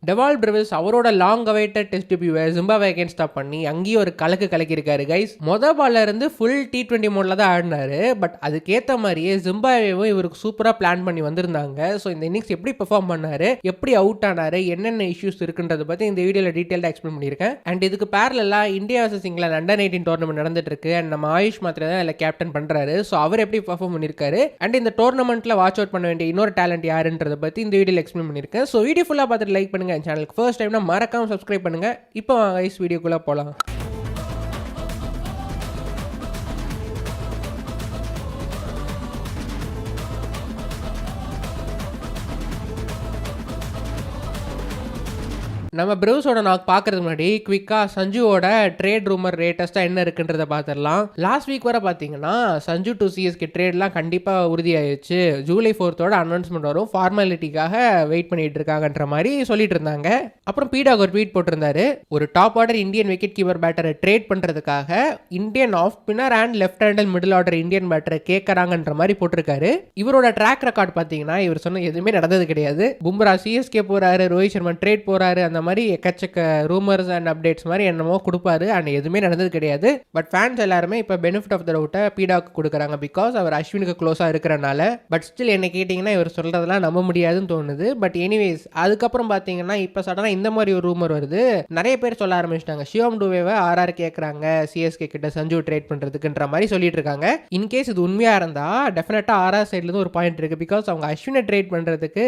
Dewald Brevis அவரோட long awaited test டெபியூவை Zimbabwe அகேன்ஸ்டா பண்ணி அங்கேயும் ஒரு கலக்கிருக்காரு கைஸ். பால்ல இருந்து ஃபுல் T20 மோட்ல தான் ஆடினாரு. பட் அதுக்கேற்ற மாதிரியே ஜிம்பாப்வேவும் இவருக்கு சூப்பராக பிளான் பண்ணி வந்திருந்தாங்க. ஸோ இந்த இன்னிங்ஸ் எப்படி பெர்ஃபார்ம் பண்ணாரு, எப்படி அவுட் ஆனாரு, என்னென்ன இஷ்யூஸ் இருக்குன்றத பற்றி இந்த வீடியோவில் டீட்டெயிலாக எக்ஸ்பிளைன் பண்ணியிருக்கேன். அண்ட் இதுக்கு பேரலாக இந்தியா வர்சஸ் இங்கிலாந்து அண்டர்-19 டோர்னமெண்ட் நடந்துட்டு இருக்கு. அண்ட் நம்ம ஆயுஷ் மாத்திரை தான் இதில் கேப்டன் பண்ணுறாரு. ஸோ அவர் எப்படி பெர்ஃபார்ம் பண்ணியிருக்காரு அண்ட் இந்த டோர்னமெண்ட்டில் வாட்ச் அவுட் பண்ண வேண்டிய இன்னொரு டேலண்ட் யாருன்றதை பற்றி இந்த வீடியோவில் எக்ஸ்பிளைன் பண்ணியிருக்கேன். ஸோ வீடியோ ஃபுல்லாக பார்த்துட்டு லைக் பண்ணுங்க. சேனலுக்கு ஃபர்ஸ்ட் டைம்னா மறக்காம சப்ஸ்கிரைப் பண்ணுங்க. இப்போ வாங்க வீடியோக்குள்ளே போகலாம். நம்ம ப்ரௌஸோட நாக் பார்க்கறதுக்கு முன்னாடி குவிக்காக சஞ்சுவோட ட்ரேட் ரூமர் லேட்டஸ்ட்டாக என்ன இருக்குன்றதை பார்த்துடலாம். லாஸ்ட் வீக் வர பார்த்தீங்கன்னா சஞ்சு டு சிஎஸ்கே ட்ரேட்லாம் கண்டிப்பாக உறுதியாயிடுச்சு. ஜூலை 4 அனௌன்ஸ்மெண்ட் வரும், ஃபார்மாலிட்டிக்காக வெயிட் பண்ணிட்டு இருக்காங்கன்ற மாதிரி சொல்லிட்டு இருந்தாங்க. அப்புறம் பீடாக் ஒரு ட்வீட் போட்டிருந்தாரு, ஒரு top order Indian wicket keeper பேட்டரை ட்ரேட் பண்ணுறதுக்காக Indian off spinner and left hand and middle order Indian பேட்டரை கேட்கறாங்கன்ற மாதிரி போட்டிருக்காரு. இவரோட ட்ராக் ரெக்கார்ட் பார்த்தீங்கன்னா இவர் சொன்ன எதுவுமே நடந்தது கிடையாது. பும்ரா சிஎஸ்கே போறாரு, ரோஹித் சர்மா ட்ரேட் போறாரு, அந்த மாதிரி எக்கச்சக்க ரூமர்ஸ் அண்ட் அப்டேட்ஸ் மாதிரி என்னமோ கொடுப்பாரு. அண்ட் எதுவுமே நடந்தது கிடையாது. பட் ஃபேன்ஸ் எல்லாருமே இப்போ பெனிஃபிட் ஆஃப் த டவுட்டை பீடாக்கு கொடுக்குறாங்க, பிகாஸ் அவர் அஸ்வினுக்கு க்ளோஸாக இருக்கிறனால. பட் ஸ்டில் என்ன கேட்டிங்கன்னா இவர் சொல்கிறதெல்லாம் நம்ப முடியாதுன்னு தோணுது. பட் எனிவேஸ் அதுக்கப்புறம் பார்த்தீங்கன்னா இப்போ சடனாக இந்த மாதிரி ஒரு ரூமர் வருது. நிறைய பேர் சொல்ல ஆரம்பிச்சிட்டாங்க, ஷிவம் டுவேவை ஆர்ஆர் கேட்குறாங்க சிஎஸ்கே கிட்ட சஞ்சு ட்ரேட் பண்ணுறதுக்குன்ற மாதிரி சொல்லிட்டு இருக்காங்க. இன்கேஸ் இது உண்மையாக இருந்தால் டெஃபினட்டாக ஆர்ஆர் சைட்லேருந்து ஒரு பாயிண்ட் இருக்குது. பிகாஸ் அவங்க அஸ்வினை ட்ரேட் பண்ணுறதுக்கு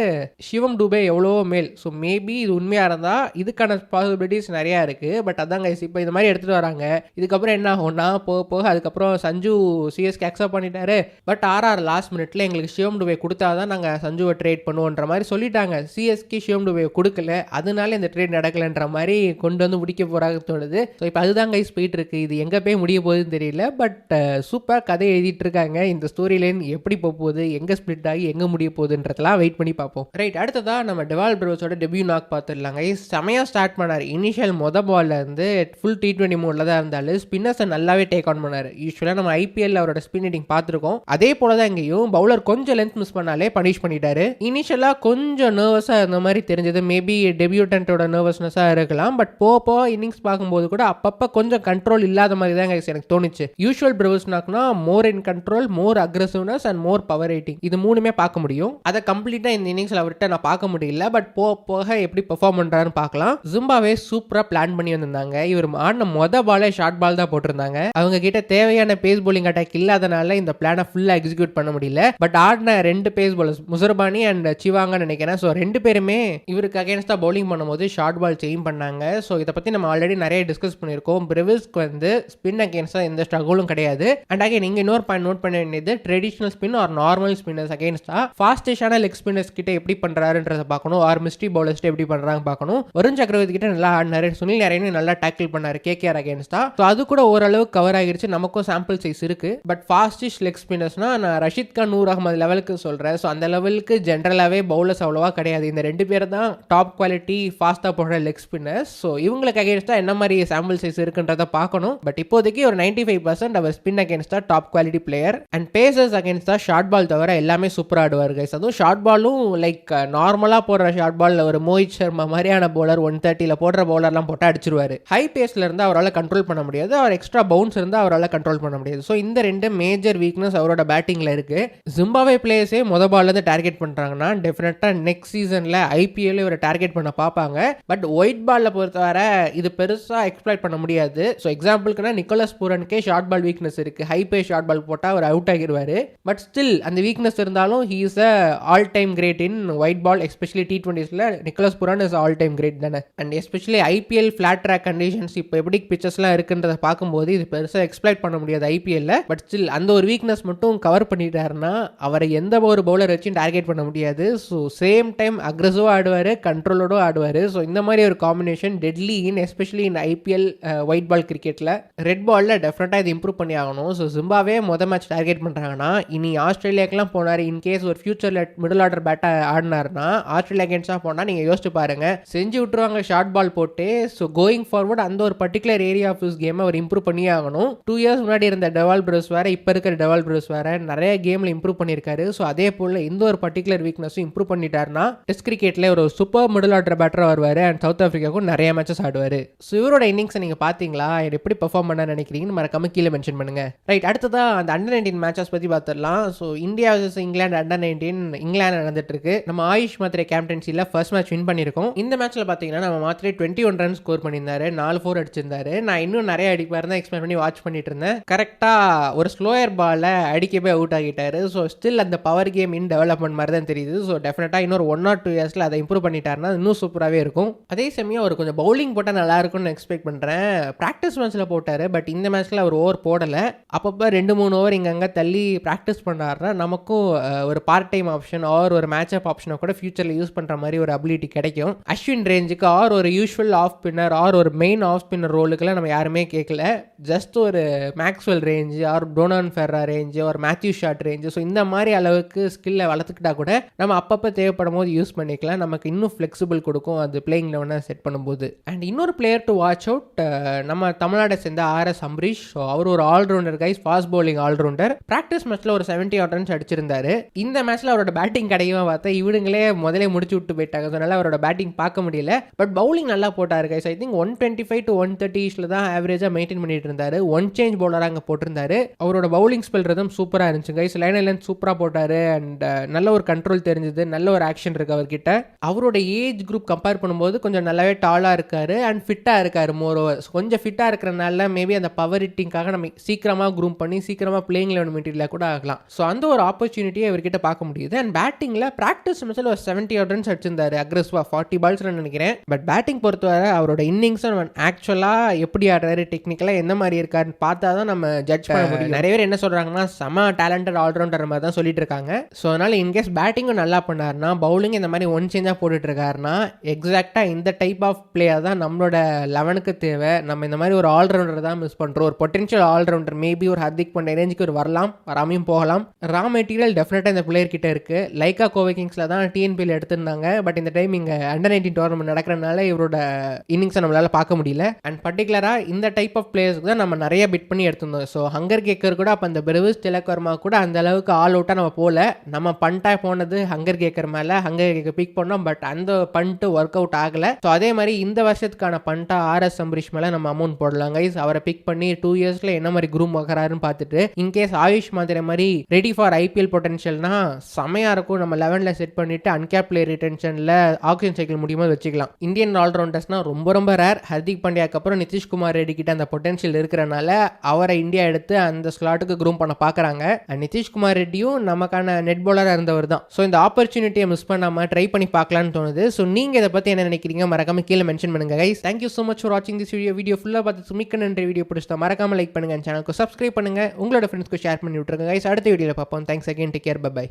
ஷிவம் டுபே எவ்வளோ மேல். ஸோ மேபி இது உண்மையாக இருந்தால் இதுக்கான பாசிபிலிட்டிஸ் நிறையா இருக்குது. பட் அதாங்க இப்போ இந்த மாதிரி எடுத்துகிட்டு வராங்க. இதுக்கப்புறம் என்ன ஆகும்னா போக அதுக்கப்புறம் சஞ்சு சிஎஸ்கே அக்செப்ட் பண்ணிட்டாரு. பட் ஆர்ஆர் லாஸ்ட் மினிட்ல எங்களுக்கு ஷிவம் டுபே கொடுத்தா தான் நாங்கள் சஞ்சுவை ட்ரேட் பண்ணுவோன்ற மாதிரி சொல்லிட்டாங்க. சிஎஸ்கே ஷிவம் டுபே கொடுக்கல, அதனால இந்த ட்ரேட் நடக்கலைன்ற மாதிரி கொண்டு வந்து முடிக்க போகிறாங்க தோணுது. ஸோ இப்போ அதுதான் கைஸ் போயிட்டு இருக்கு. இது எங்கே போய் முடிய போகுதுன்னு தெரியல. பட் சூப்பர் கதை எழுதிட்டு இருக்காங்க. இந்த ஸ்டோரி லைன் எப்படி போகுது, எங்கே ஸ்பிளிட் ஆகி எங்கே முடிய போகுதுன்றதெல்லாம் வெயிட் பண்ணி பார்ப்போம். ரைட், அடுத்ததா நம்ம டெவால் பிரெவிஸோட டெபியூ நாக் பார்த்துடலாங்க. செமையா ஸ்டார்ட் பண்ணார். இனிஷியல் பால்ல இருந்து ஃபுல் T20 மோட்ல தான் இருந்தாலும் ஸ்பின்னர்ஸை நல்லாவே டேக் ஆன் பண்ணார். யூஸ்வலாக நம்ம ஐபிஎல் அவரோட ஸ்பின் ஹிட்டிங் பார்த்துருக்கோம். அதே போல தான் இங்கேயும் பவுலர் கொஞ்சம் லென்த் மிஸ் பண்ணாலே பனிஷ் பண்ணிட்டாரு. இனிஷியலாக கொஞ்சம் நர்வஸாக இருந்த மாதிரி தெரிஞ்சது. மேபி டெபியூட்டன்ட்டோட நர்வஸ்னஸாக இருக்கலாம். பட் போக இன்னிங்ஸ் பார்க்கும்போது கூட அப்பப்போ கொஞ்சம் கண்ட்ரோல் இல்லாத மாதிரி தான் எனக்கு தோணுச்சு. யூஸ்வல் பிரெவிஸ்னாக்னா more in control, more aggressiveness and more power rating, இது மூணுமே பார்க்க முடியும். அதை கம்ப்ளீட்டாக இந்த இன்னிங்ஸில் அவர்கிட்ட நான் பார்க்க முடியல. பட் போக எப்படி பெர்ஃபார்ம் பண்ணுறாருன்னு பார்க்கலாம். ஜிம்பாவே சூப்பரா பிளான் பண்ணி வந்திருந்தாங்க. இவர் ஆடின பாலே ஷார்ட் பால் தான் போட்டிருந்தாங்க. அவங்க கிட்ட தேவையான பேஸ் போலிங் அட்டாக் இல்லாதனால இந்த பிளானை ஃபுல்லா எக்ஸிக்யூட் பண்ண முடியல. பட் ஆடின 2 பேஸ் பாலர்ஸ் முசர்பானி அண்ட் சிவாங்க நினைக்கிறேன். ஸோ 2 பேருமே இவருக்கு அகேன்ஸ்டா பவுலிங் பண்ணும்போது ஷார்ட் பால் செயின் பண்ணாங்க. ஸோ இதை பத்தி நம்ம ஆல்ரெடி நிறைய டிஸ்கஸ் பண்ணியிருக்கோம். பிரெவிஸ்க்கு வந்து ஸ்பின் அகேன்ஸ்டா எந்த ஸ்ட்ரகுலும் கிடையாது. அண்ட் அகைன் நீங்க இன்னொரு பாயிண்ட் நோட் பண்ண வேண்டியது, traditional spin or normal spinners அகேன்ஸ்டா ஃபாஸ்டேஷான லெக் ஸ்பின்னர்ஸ் கிட்ட எப்படி பண்றாருன்றதை பார்க்கணும். ஆர் மிஸ்ட்ரி பவுலர்ஸ் எப்படி பண்றாங்க பார்க்கணும். வருண் சக்கரவர்த்தி கிட்ட நல்லா ஆடினாரு, சுனில் நரேன் நல்லா டேக்கிள் பண்ணாரு கேகேஆர் அகேன்ஸ்டா. ஸோ அது கூட ஓரளவு கவர் ஆகிருச்சு. நமக்கும் சாம்பிள் சைஸ் இருக்கு. பட் ஃபாஸ்டிஷ் லெக் ஸ்பின்னர்ஸ்னா நான் ரஷித் கான், நூர் அகமது லெவலுக்கு சொல்றேன். ஸோ அந்த லெவலுக்கு ஜென்ரலாகவே பவுலர்ஸ் அவ்வளோவா கிடையாது. இந்த 2 பேர் தான் டாப் குவாலிட்டி ஃபாஸ்டா போடுற லெக் ஸ்பின்னர்ஸ். ஸோ இவங்களுக்கு அகேன்ஸ்டா என்ன மாதிரி சாம்பிள் சைஸ் இருக்குன்றத பார்க்கணும். பட் இப்போதைக்கு ஒரு 95% அவர் ஸ்பின் அகேன்ஸ்டா top quality player. And pacers அகேன்ஸ்டா ஷார்ட் பால் தவிர எல்லாமே சூப்பராக ஆடுவார் கைஸ். அதுவும் ஷார்ட் பாலும் லைக் நார்மலாக போடுற ஷார்ட் பால் ஒரு மோஹித் சர்மா மாதிரியான பவுலர் 130 போடுற பவுலர்லாம் போட்டு அடிச்சிருவாரு. ஹை பேஸ்ல இருந்து அவரால் கண்ட்ரோல் பண்ண முடியாது. அவர் எக்ஸ்ட்ரா பவுன்ஸ் இருந்தால் அவரால் கண்ட்ரோல் பண்ண முடியாது. ஸோ இந்த 2 மேஜர் வீக்னஸ் அவரோட பேட்டிங்ல இருக்கு. ஜிம்பாப்வே பிளேயர்ஸே பால்ல இருந்து டார்கெட் பண்றாங்கன்னா டெஃபினட்டா நெக்ஸ்ட் சீசன்ல ஐபிஎல் இவரை டார்கெட் பண்ண பார்ப்பாங்க. பட் ஒயிட் பால்ல பொறுத்தவரை இது பெருசா எக்ஸ்ப்ளாய்ட் பண்ண முடியாது. ஸோ எக்ஸாம்பிளுக்குனா நிக்கோலஸ் பூரனுக்கே ஷார்ட் பால் வீக்னஸ் இருக்கு. ஹை பேஸ் ஷார்ட் பால் போட்டா அவர் அவுட் ஆகிடுவாரு. பட் ஸ்டில் அந்த வீக்னஸ் இருந்தாலும் he is a all time great in white ball. Especially T20ஸ்ல Nicholas Pooran is all time great தானே. And especially IPL flat track conditions இப்போ எப்படி பிச்சர்ஸ்லாம் இருக்குன்றதை பார்க்கும்போது இது பெருசாக எக்ஸ்ப்ளாய்ட் பண்ண முடியாது ஐபிஎல்ல. பட் ஸ்டில் அந்த ஒரு வீக்னஸ் மட்டும் கவர் பண்ணிட்டாருன்னா அவரை எந்த ஒரு பவுலர் வச்சும் டார்கெட் பண்ண முடியாது. ஸோ சேம் டைம் அக்ரெசிவாக ஆடுவார், கண்ட்ரோலோட ஆடுவார். ஸோ இந்த மாதிரி ஒரு combination deadly in especially in IPL white ball கிரிக்கெட்டில். ரெட் பாலில் டெஃபினட்டாக இது இம்ப்ரூவ் பண்ணி ஆகணும். ஸோ ஜிம்பாவே மேட்ச் டார்கெட் பண்ணுறாங்கன்னா இனி ஆஸ்திரேலியாக்கெல்லாம் போனார், இன்கேஸ் ஒரு ஃபியூச்சரில் மிடில் ஆர்டர் பேட்டை ஆடினார்னா ஆஸ்திரேலியா அகேன்ஸ்டாக போனால் நீங்கள் யோசிச்சு பாருங்க, செஞ்சுரி செஞ்சு விட்டுருவாங்க ஷார்ட் பால் போட்டு. ஸோ கோயிங் ஃபார்வர்ட் அந்த ஒரு particular area of this game அவர் இம்ப்ரூவ் பண்ணியே ஆகணும். 2 இயர்ஸ் முன்னாடி இருந்த டெவால் ப்ரூஸ் வேற, இப்போ இருக்கிற டெவால் ப்ரூஸ் வேற, நிறைய கேமில் இம்ப்ரூவ் பண்ணியிருக்காரு. ஸோ அதே போல் இந்த ஒரு பர்டிகுலர் வீக்னஸும் இம்ப்ரூவ் பண்ணிட்டாருன்னா டெஸ்ட் கிரிக்கெட்டில் ஒரு சூப்பர் மிடில் ஆர்டர் பேட்டராக வருவார் அண்ட் சவுத் ஆஃப்ரிக்காவுக்கும் நிறைய மேட்சஸ் ஆடுவார். ஸோ இவரோட இன்னிங்ஸை நீங்கள் பார்த்தீங்களா, எப்படி பெர்ஃபார்ம் பண்ண நினைக்கிறீங்கன்னு மறக்காம கீழே மென்ஷன் பண்ணுங்க. ரைட், அடுத்ததாக அந்த அண்டர் 19 மேட்சஸ் பற்றி பார்த்துடலாம். So India versus England under 19 England நடந்துட்டு இருக்கு. நம்ம ஆயுஷ் மாத்திரை கேப்டன்சியில் ஃபர்ஸ்ட் மேட்ச் வின் பண்ணியிருக்கோம். இந்த மேட்ச்சில் பார்த்தீங்கன்னா நம்ம மாத்திரை 21 ரன் ஸ்கோர் பண்ணியிருந்தாரு, 4 4 அடிச்சிருந்தாரு. நான் இன்னும் நிறைய அடிப்பாரு தான் எக்ஸ்பெக்ட் பண்ணி வாட்ச் பண்ணிட்டு இருந்தேன். கரெக்டாக ஒரு ஸ்லோயர் பாலை அடிக்க போய் அவுட் ஆகிட்டாரு. ஸோ ஸ்டில் அந்த பவர் கேம் இன் டெவலப்மெண்ட் மாதிரி தான் தெரியுது. ஸோ டெஃபினட்டாக இன்னொரு 1 or 2 இயர்ஸில் அதை இம்ப்ரூவ் பண்ணிட்டாருன்னா இன்னும் சூப்பராகவே இருக்கும். அதே சமயம் அவர் கொஞ்சம் பவுலிங் போட்டால் நல்லா இருக்கும்னு எக்ஸ்பெக்ட் பண்ணுறேன். ப்ராக்டிஸ் மேட்ச்சில் போட்டார், பட் இந்த மேட்ச்சில் அவர் ஓவர் போடலை. அப்பப்போ 2-3 ஓவர் இங்கே தள்ளி ப்ராக்டிஸ் பண்ணாருன்னா நமக்கும் ஒரு பார்ட் டைம் ஆப்ஷன் ஆர் ஒரு மேட்ச் அப் ஆப்ஷனை கூட ஃபியூச்சரில் யூஸ் பண்ணுற மாதிரி ஒரு அபிலிட்டி கிடைக்கும். அஸ்வின் ரேஞ்சுக்கு ஆர் ஒரு யூஸ்வல் ஆஃப் ஸ்பின்னர் ஆர் ஒரு மெயின் ஆஃப் ஸ்பின்னர் ரோலுக்குலாம் நம்ம யாருமே கேட்கல. ஜஸ்ட் ஒரு மேக்ஸ்வெல் ரேஞ்சு ஆர் டோனான் ஃபெர்ரா ரேஞ்சு ஒரு மேத்யூ ஷாட் ரேஞ்சு, ஸோ இந்த மாதிரி அளவுக்கு ஸ்கில்லை வளர்த்துக்கிட்டா கூட நம்ம அப்பப்போ தேவைப்படும் போது யூஸ் பண்ணிக்கலாம். நமக்கு இன்னும் ஃப்ளெக்சிபிள் கொடுக்கும் அது பிளேயிங் லெவனை செட் பண்ணும்போது. அண்ட் இன்னொரு பிளேயர் டு வாட்ச் அவுட், நம்ம தமிழ்நாட்டை சேர்ந்த RS அம்பரீஷ். ஸோ அவர் ஒரு allrounder guys, fast bowling allrounder. Practice மேட்ச்சில் ஒரு 70 ரன்ஸ் அடிச்சிருந்தாரு. இந்த மேட்ச்சில் அவரோட பேட்டிங் கிடைக்குமா பார்த்தா இவனுங்களே முதலே முடிச்சு விட்டு போயிட்டாங்க. அதனால அவரோட பேட்டிங் பார்க்க முடியல. பட் பவுலிங் நல்லா போட்டார் கைஸ். ஐ திங்க் 125 to 130 தான் ஆவரேஜாக மெயின்டைன் பண்ணிட்டு இருந்தாரு. ஒன் சேஞ்ச் பவுலராக அங்கே போட்டிருந்தாரு. அவரோட பவுலிங் ஸ்பெல் ரதம் சூப்பராக இருந்துச்சு கைஸ். லைன் சூப்பராக போட்டார் அண்ட் நல்ல ஒரு கண்ட்ரோல் தெரிஞ்சது, நல்ல ஒரு ஆக்ஷன் இருக்கு அவர்கிட்ட. அவரோட ஏஜ் குரூப் கம்பேர் பண்ணும்போது கொஞ்சம் நல்லாவே டாலாக இருக்காரு அண்ட் ஃபிட்டாக இருக்காரு. மோர் ஓவர் கொஞ்சம் ஃபிட்டாக இருக்கிறனால மேபி அந்த பவர் ஹிட்டிங்காக நம்ம சீக்கிரமாக க்ரூம் பண்ணி சீக்கிரமாக பிளேயிங் லெவன் மெட்டீரியலாக கூட ஆகலாம். ஸோ அந்த ஒரு ஆப்பர்ச்சுனிட்டியை இவர்கிட்ட பார்க்க முடியுது. அண்ட் பேட்டிங்கில் ப்ராக்டிஸ் மேட்ச்சில் ஒரு 70 ரன்ஸ் அடிச்சிருந்தாரு அக்ரெசிவாக, 40 பால்ஸ் நினைக்கிறேன். பட் பேட்டிங் பொறுத்தவரை அவரோட இன்னிங்ஸை ஆக்சுவலாக எப்படி ஆடுறாரு, டெக்னிக்கலாக எந்த மாதிரி இருக்காருன்னு பார்த்தா தான் நம்ம ஜட்ஜ் பண்ண முடியும். நிறைய பேர் என்ன சொல்கிறாங்கன்னா செம டேலண்டட் ஆல்ரவுண்டர் மாதிரி தான் சொல்லிட்டு இருக்காங்க. ஸோ அதனால் இன்கேஸ் பேட்டிங்கும் நல்லா பண்ணாருன்னா, பவுலிங் இந்த மாதிரி ஒன் சேஞ்சாக போட்டுட்டு இருக்காருன்னா, எக்ஸாக்டாக இந்த டைப் ஆஃப் பிளேயர் தான் நம்மளோட 11க்கு தேவை. நம்ம இந்த மாதிரி ஒரு ஆல்ரவுண்டர் தான் மிஸ் பண்ணுறோம். ஒரு பொட்டன்ஷியல் ஆல்ரவுண்டர் மேபி ஒரு ஹர்திக் பாண்டியா ரேஞ்சுக்கு ஒரு வரலாம், வராமையும் போகலாம். ரா மெட்டீரியல் டெஃபினட்டாக இந்த பிளேயர் கிட்ட இருக்கு. லைக்கா கோவை கிங்ஸில் தான் TNPL எடுத்திருந்தாங்க. பட் இந்த டைம் இங்கே அண்டர் 19 டோர்னமெண்ட் நடக்கிறனால இவரோட இன்னிங்ஸை நம்மளால பார்க்க முடியல. அண்ட் பர்டிகுலராக இந்த டைப் ஆஃப் பிளேயர்ஸ்க்கு தான் நம்ம நிறைய பிட் பண்ணி எடுத்திருந்தோம். ஸோ ஹங்கர் கேக்கர் கூட அப்போ அந்த பிரவிஸ் திலக்வர்மா கூட அந்த அளவுக்கு ஆல் அவுட்டாக நம்ம போகல. நம்ம பண்ட்டாக போனது ஹங்கர் கேக்கர் மேலே, ஹங்கர் கேக்கர் பிக் பண்ணோம். பட் அந்த பண்ட்டு ஒர்க் அவுட் ஆகலை. ஸோ அதே மாதிரி இந்த வருஷத்துக்கான பண்ட்டா RS அம்பரீஷ் மேலே நம்ம அமௌண்ட் போடலாம் கைஸ். அவரை பிக் பண்ணி 2 இயர்ஸில் என்ன மாதிரி குரூம் ஆகிறாருன்னு பார்த்துட்டு இன்கேஸ் ஆயுஷ் மாதிரி மாதிரி ரெடி ஃபார் IPL பொட்டன்ஷியல்னா செமையாக இருக்கும். நம்ம 11ல் செட் பண்ணிட்டு அன்கேப் பிளேயர் ரிட்டென்ஷனில் ஆக்ஷன் சைக்கிள் முடியுமா வச்சுக்கலாம். இந்தியன் ஆல்ரவுண்டர்ஸ்னா ரொம்ப ரொம்ப ரேர். ஹர்திக் பாண்டியாக்கு அப்புறம் நிதிஷ்குமார் ரெட்டி கிட்ட அந்த பொட்டன்ஷியல் இருக்கிறனால அவரை இந்தியா எடுத்து அந்த ஸ்லாட்டுக்கு க்ரூம் பண்ண பார்க்குறாங்க. நிதிஷ்குமார் ரெட்டியும் நமக்கான நெட் பவுலராக இருந்தவர் தான். ஸோ இந்த ஆப்பர்ச்சுனிட்டியை மிஸ் பண்ணாமல் ட்ரை பண்ணி பார்க்கலான்னு தோணுது. ஸோ நீங்கள் இதை பற்றி என்ன நினைக்கிறீங்க மறக்காம கீழே மென்ஷன் பண்ணுங்க guys. Thank you so much for வாட்சிங் திஸ் வீடியோ ஃபுல்லாக பார்த்து மிக்க நன்றி. வீடியோ பிடிச்சா மறக்காம லைக் பண்ணுங்க, சேனலுக்கு சப்ஸ்கிரைப் பண்ணுங்க, உங்களோட ஃப்ரெண்ட்ஸ்க்கு ஷேர் பண்ணி விட்டுருங்க கைஸ். அடுத்த வீடியோவில் பார்ப்போம். Thanks again, take care, by.